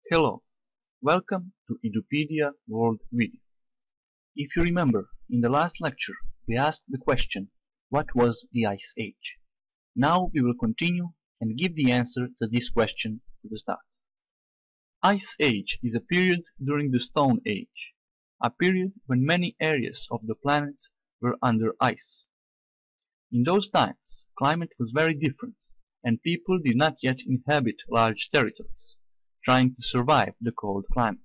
Hello, welcome to Edupedia World Video. If you remember, in the last lecture we asked the question, what was the Ice Age? Now we will continue and give the answer to this question to the start. Ice Age is a period during the Stone Age, a period when many areas of the planet were under ice. In those times, climate was very different, and people did not yet inhabit large territories, trying to survive the cold climate.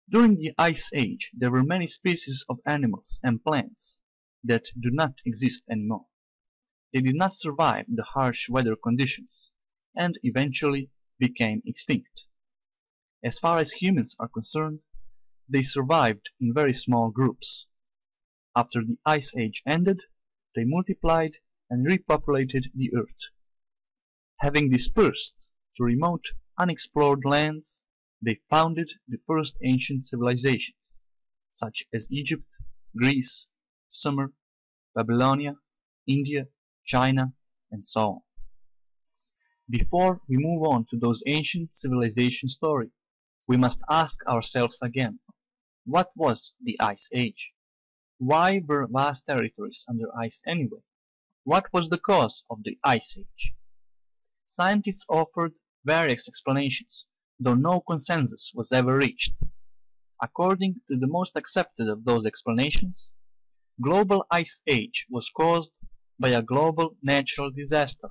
During the Ice Age, there were many species of animals and plants that do not exist anymore. They did not survive the harsh weather conditions, and eventually became extinct. As far as humans are concerned, they survived in very small groups. After the Ice Age ended, they multiplied and repopulated the Earth. Having dispersed to remote, unexplored lands, they founded the first ancient civilizations, such as Egypt, Greece, Sumer, Babylonia, India, China, and so on. Before we move on to those ancient civilization stories, we must ask ourselves again, what was the Ice Age? Why were vast territories under ice anyway? What was the cause of the Ice Age? Scientists offered various explanations, though no consensus was ever reached. According to the most accepted of those explanations, global Ice Age was caused by a global natural disaster,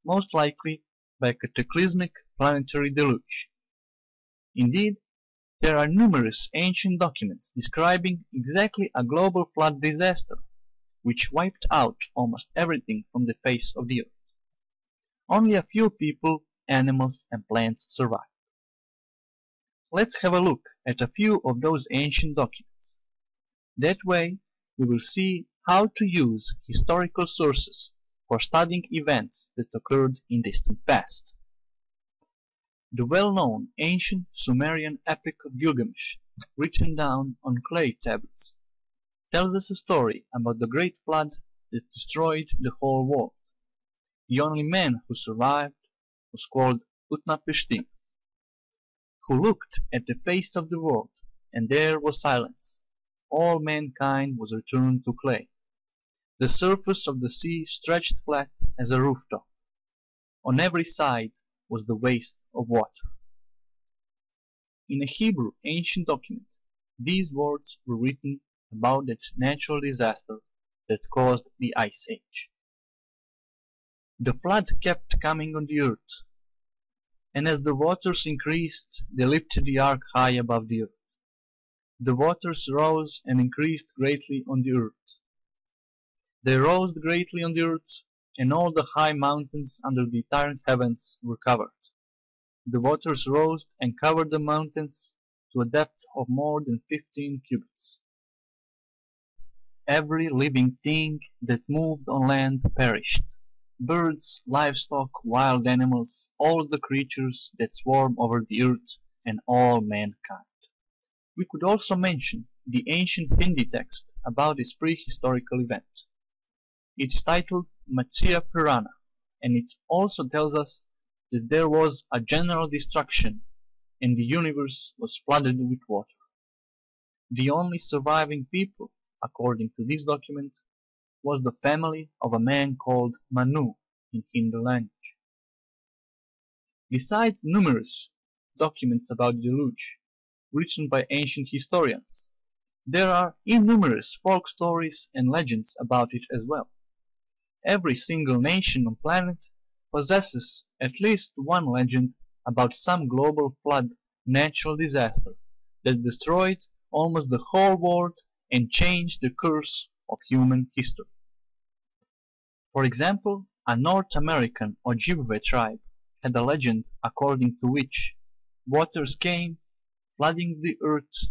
most likely by a cataclysmic planetary deluge. Indeed, there are numerous ancient documents describing exactly a global flood disaster, which wiped out almost everything from the face of the earth. Only a few people, animals, and plants survived. Let's have a look at a few of those ancient documents. That way, we will see how to use historical sources for studying events that occurred in distant past. The well-known ancient Sumerian epic of Gilgamesh, written down on clay tablets, tells us a story about the great flood that destroyed the whole world. The only man who survived was called Utnapishtim, who looked at the face of the world, and there was silence. All mankind was returned to clay. The surface of the sea stretched flat as a rooftop. On every side was the waste of water. In a Hebrew ancient document, these words were written about that natural disaster that caused the Ice Age. The flood kept coming on the earth, and as the waters increased, they lifted the ark high above the earth. The waters rose and increased greatly on the earth. They rose greatly on the earth, and all the high mountains under the entire heavens were covered. The waters rose and covered the mountains to a depth of more than 15 cubits. Every living thing that moved on land perished. Birds, livestock, wild animals, all the creatures that swarm over the earth, and all mankind. We could also mention the ancient Hindi text about this prehistorical event. It is titled Matsya Purana, and it also tells us that there was a general destruction and the universe was flooded with water. The only surviving people, according to this document, was the family of a man called Manu in Hindu language. Besides numerous documents about the deluge, written by ancient historians, there are innumerous folk stories and legends about it as well. Every single nation on the planet possesses at least one legend about some global flood natural disaster that destroyed almost the whole world and changed the course of human history. For example, a North American Ojibwe tribe had a legend according to which waters came, flooding the earth,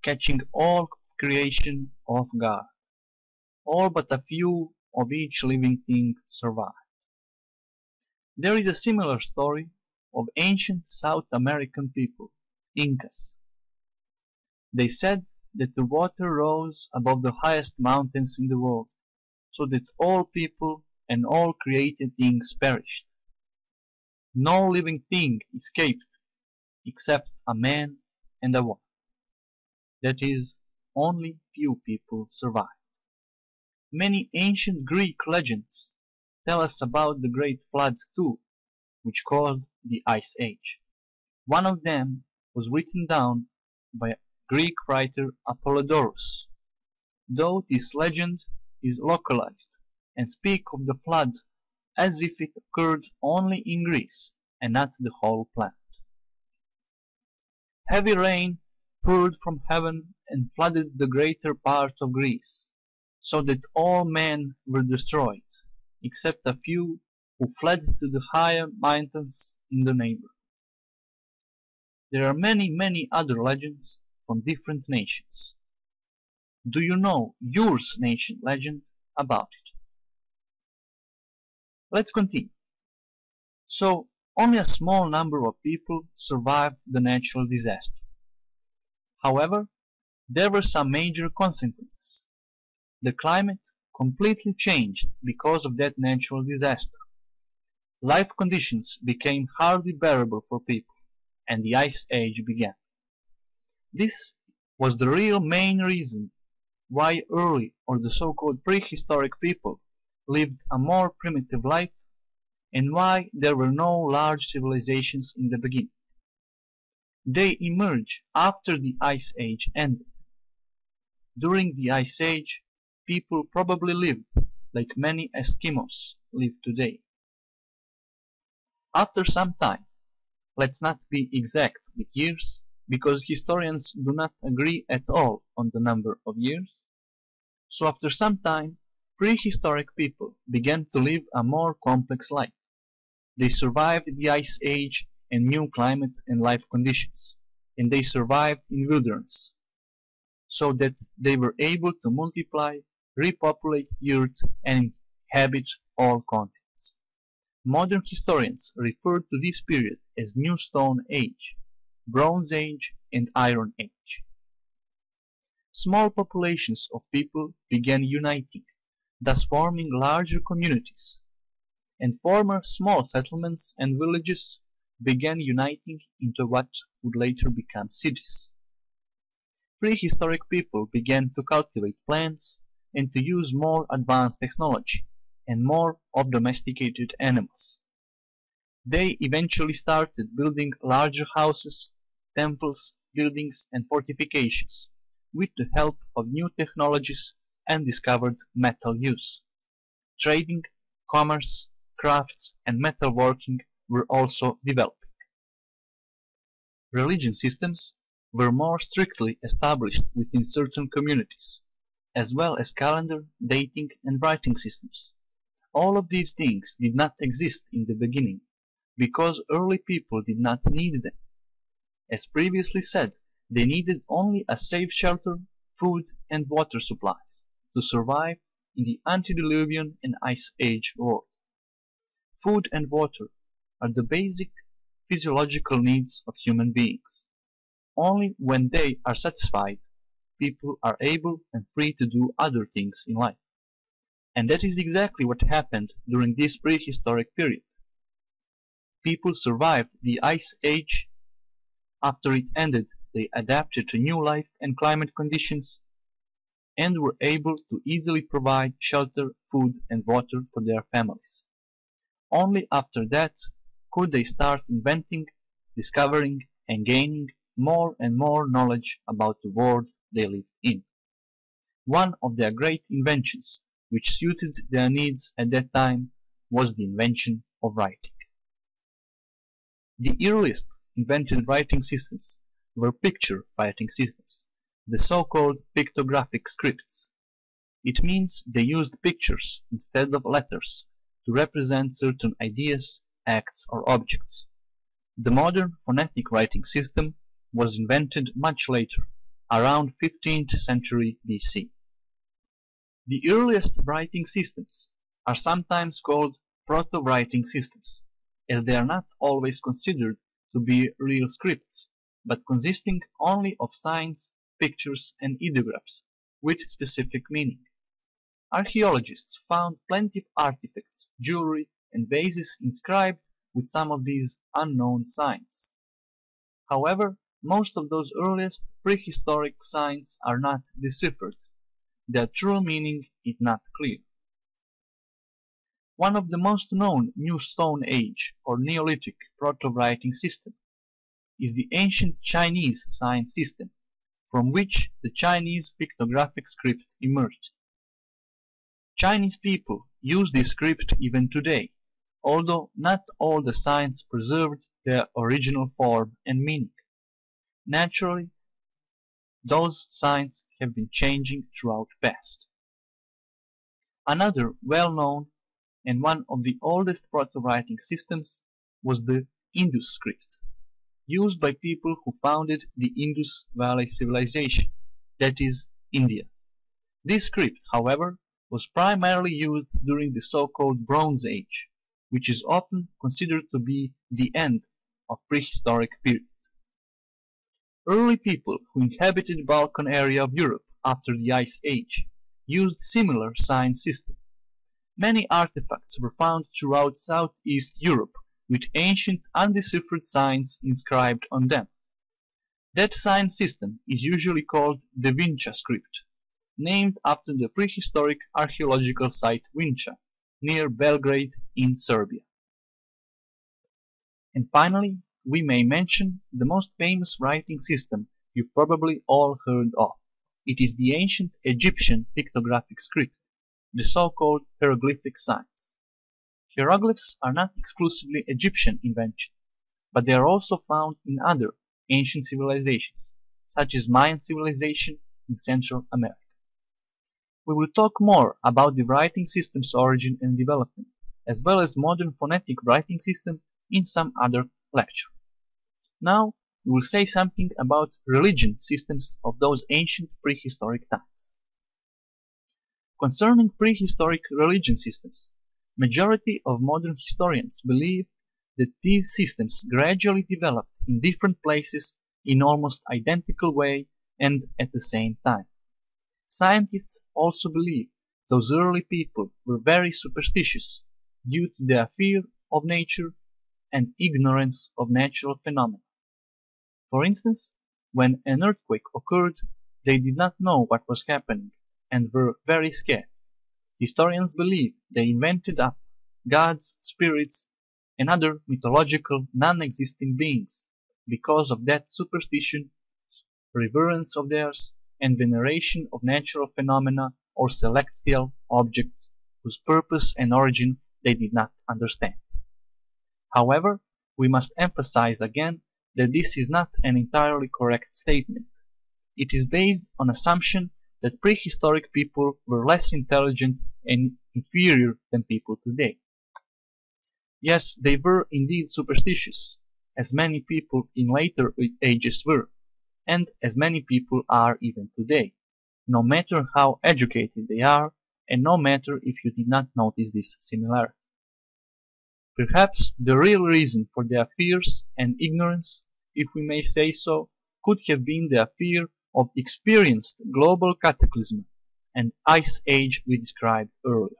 catching all of creation off guard. All but a few of each living thing survived. There is a similar story of ancient South American people, Incas. They said that the water rose above the highest mountains in the world, so that all people and all created things perished. No living thing escaped except a man and a woman. That is, only few people survived. Many ancient Greek legends tell us about the Great Flood too, which caused the Ice Age. One of them was written down by Greek writer Apollodorus, though this legend is localized and speaks of the flood as if it occurred only in Greece and not the whole planet. Heavy rain poured from heaven and flooded the greater part of Greece, so that all men were destroyed, except a few who fled to the higher mountains in the neighborhood. There are many other legends from different nations. Do you know your nation legend about it? Let's continue. So, only a small number of people survived the natural disaster. However, there were some major consequences. The climate completely changed because of that natural disaster. Life conditions became hardly bearable for people, and the Ice Age began. This was the real main reason why early or the so-called prehistoric people lived a more primitive life and why there were no large civilizations in the beginning. They emerged after the Ice Age ended. During the Ice Age, people probably lived like many Eskimos live today. After some time, let's not be exact with years, because historians do not agree at all on the number of years. So after some time, prehistoric people began to live a more complex life. They survived the Ice Age and new climate and life conditions, and they survived in wilderness, so that they were able to multiply, repopulate the earth, and inhabit all continents. Modern historians refer to this period as New Stone Age, Bronze Age, and Iron Age. Small populations of people began uniting, thus forming larger communities, and former small settlements and villages began uniting into what would later become cities. Prehistoric people began to cultivate plants and to use more advanced technology and more of domesticated animals. They eventually started building larger houses, temples, buildings, and fortifications with the help of new technologies and discovered metal use. Trading, commerce, crafts, and metalworking were also developing. Religion systems were more strictly established within certain communities, as well as calendar, dating, and writing systems. All of these things did not exist in the beginning, because early people did not need them. As previously said, they needed only a safe shelter, food, and water supplies to survive in the antediluvian and Ice Age world. Food and water are the basic physiological needs of human beings. Only when they are satisfied, people are able and free to do other things in life. And that is exactly what happened during this prehistoric period. People survived the Ice Age. After it ended, they adapted to new life and climate conditions and were able to easily provide shelter, food, and water for their families. Only after that could they start inventing, discovering, and gaining more and more knowledge about the world they lived in. One of their great inventions, which suited their needs at that time, was the invention of writing. The earliest invented writing systems were picture writing systems, the so-called pictographic scripts. It means they used pictures instead of letters to represent certain ideas, acts, or objects. The modern phonetic writing system was invented much later, around 15th century BC. The earliest writing systems are sometimes called proto-writing systems, as they are not always considered to be real scripts, but consisting only of signs, pictures, and ideographs with specific meaning. Archaeologists found plenty of artifacts, jewelry, and vases inscribed with some of these unknown signs. However, most of those earliest prehistoric signs are not deciphered. Their true meaning is not clear. One of the most known New Stone Age or Neolithic proto-writing system is the ancient Chinese sign system, from which the Chinese pictographic script emerged. Chinese people use this script even today, although not all the signs preserved their original form and meaning. Naturally, those signs have been changing throughout past. Another well-known and one of the oldest proto-writing systems was the Indus script, used by people who founded the Indus Valley Civilization, that is, India. This script, however, was primarily used during the so-called Bronze Age, which is often considered to be the end of prehistoric period. Early people who inhabited the Balkan area of Europe after the Ice Age used similar sign system. Many artifacts were found throughout Southeast Europe with ancient undeciphered signs inscribed on them. That sign system is usually called the Vinča script, named after the prehistoric archaeological site Vinča, near Belgrade in Serbia. And finally, we may mention the most famous writing system you probably all heard of. It is the ancient Egyptian pictographic script, the so-called hieroglyphic signs. Hieroglyphs are not exclusively Egyptian invention, but they are also found in other ancient civilizations, such as Mayan civilization in Central America. We will talk more about the writing system's origin and development, as well as modern phonetic writing system in some other lecture. Now, we will say something about religion systems of those ancient prehistoric times. Concerning prehistoric religion systems, majority of modern historians believe that these systems gradually developed in different places in almost identical way and at the same time. Scientists also believe those early people were very superstitious due to their fear of nature and ignorance of natural phenomena. For instance, when an earthquake occurred, they did not know what was happening and were very scared. Historians believe they invented up gods, spirits, and other mythological non-existing beings because of that superstition, reverence of theirs, and veneration of natural phenomena or celestial objects whose purpose and origin they did not understand. However, we must emphasize again that this is not an entirely correct statement. It is based on assumption that prehistoric people were less intelligent and inferior than people today. Yes, they were indeed superstitious, as many people in later ages were, and as many people are even today, no matter how educated they are, and no matter if you did not notice this similarity. Perhaps the real reason for their fears and ignorance, if we may say so, could have been their fear of experienced global cataclysm and ice age we described earlier.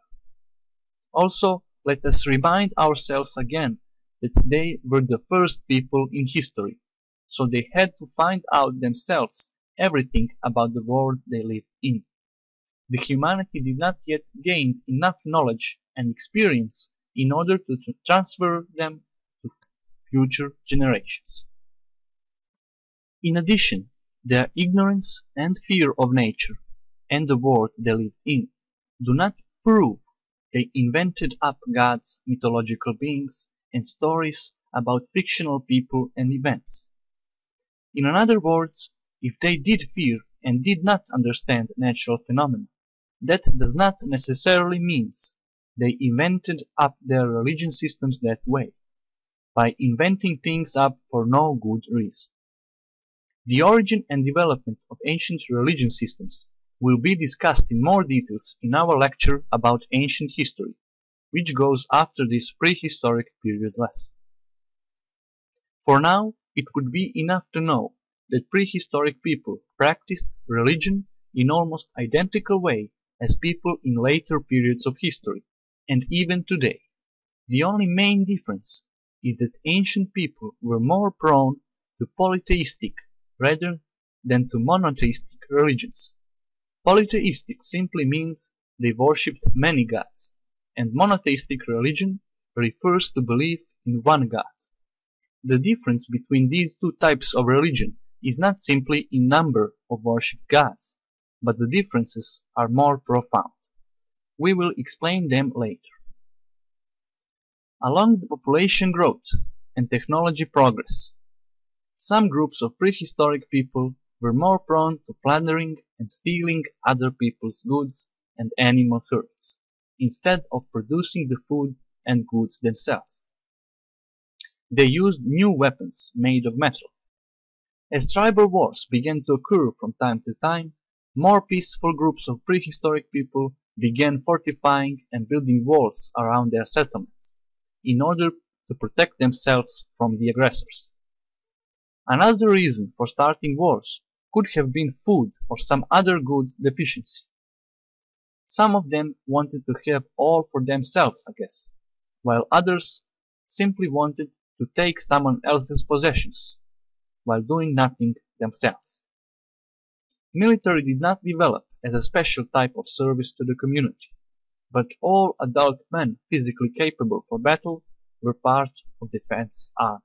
Also, let us remind ourselves again that they were the first people in history, so they had to find out themselves everything about the world they lived in. The humanity did not yet gain enough knowledge and experience in order to transfer them to future generations. In addition, their ignorance and fear of nature and the world they lived in do not prove they invented up gods, mythological beings, and stories about fictional people and events. In other words, if they did fear and did not understand natural phenomena, that does not necessarily mean they invented up their religion systems that way, by inventing things up for no good reason. The origin and development of ancient religion systems will be discussed in more details in our lecture about ancient history, which goes after this prehistoric period lesson. For now, it would be enough to know that prehistoric people practiced religion in almost identical way as people in later periods of history, and even today. The only main difference is that ancient people were more prone to polytheistic rather than to monotheistic religions. Polytheistic simply means they worshipped many gods, and monotheistic religion refers to belief in one god. The difference between these two types of religion is not simply in number of worshipped gods, but the differences are more profound. We will explain them later. Along the population growth and technology progress, some groups of prehistoric people were more prone to plundering and stealing other people's goods and animal herds, instead of producing the food and goods themselves. They used new weapons made of metal. As tribal wars began to occur from time to time, more peaceful groups of prehistoric people began fortifying and building walls around their settlements, in order to protect themselves from the aggressors. Another reason for starting wars could have been food or some other goods deficiency. Some of them wanted to have all for themselves, I guess, while others simply wanted to take someone else's possessions, while doing nothing themselves. Military did not develop as a special type of service to the community, but all adult men physically capable for battle were part of the defense army.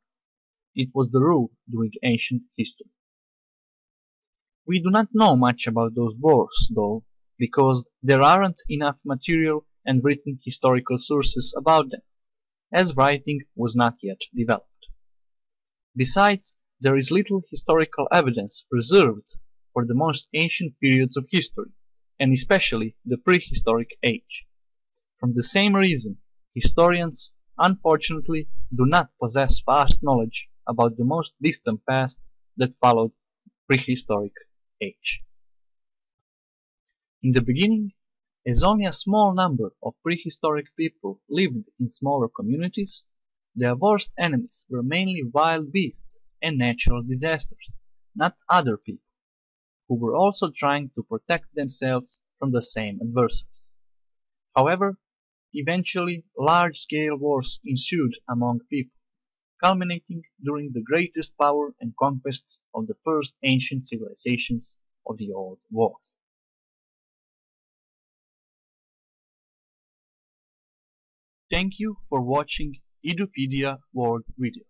It was the rule during ancient history. We do not know much about those wars, though, because there aren't enough material and written historical sources about them, as writing was not yet developed. Besides, there is little historical evidence preserved for the most ancient periods of history, and especially the prehistoric age. From the same reason, historians, unfortunately, do not possess vast knowledge about the most distant past that followed prehistoric age. In the beginning, as only a small number of prehistoric people lived in smaller communities, their worst enemies were mainly wild beasts and natural disasters, not other people, who were also trying to protect themselves from the same adversaries. However, eventually large-scale wars ensued among people, culminating during the greatest power and conquests of the first ancient civilizations of the Old World. Thank you for watching Edupedia World Video.